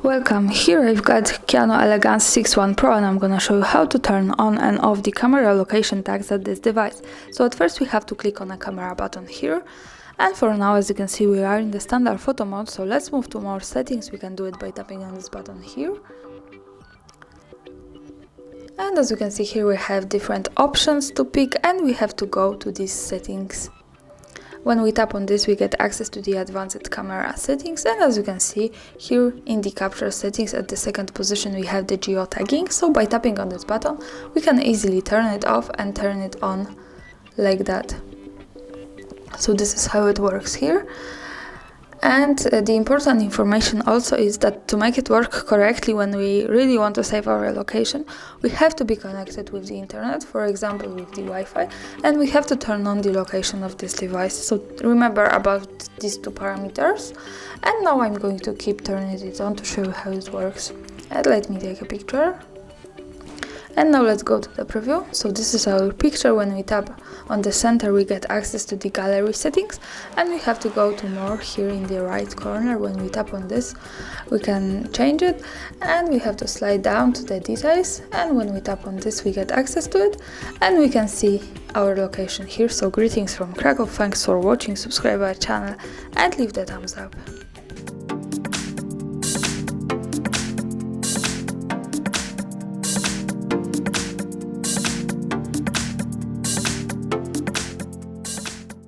Welcome, here I've got KIANO Elegance 6.1 Pro and I'm gonna show you how to turn on and off the camera location tags at this device. So at first we have to click on the camera button here, and for now, as you can see, we are in the standard photo mode, so let's move to more settings. We can do it by tapping on this button here. And as you can see here, we have different options to pick and we have to go to these settings. When we tap on this, we get access to the advanced camera settings, and as you can see here in the capture settings at the second position we have the geotagging. So by tapping on this button we can easily turn it off and turn it on like that. So this is how it works here. And the important information also is that to make it work correctly, when we really want to save our location, we have to be connected with the internet, for example with the Wi-Fi, and we have to turn on the location of this device. So remember about these two parameters. And now I'm going to keep turning it on to show you how it works. And let me take a picture. And now let's go to the preview. So this is our picture. When we tap on the center we get access to the gallery settings, and we have to go to more here in the right corner. When we tap on this we can change it, and we have to slide down to the details, and when we tap on this we get access to it and we can see our location here. So greetings from Krakow, thanks for watching, subscribe our channel and leave the thumbs up.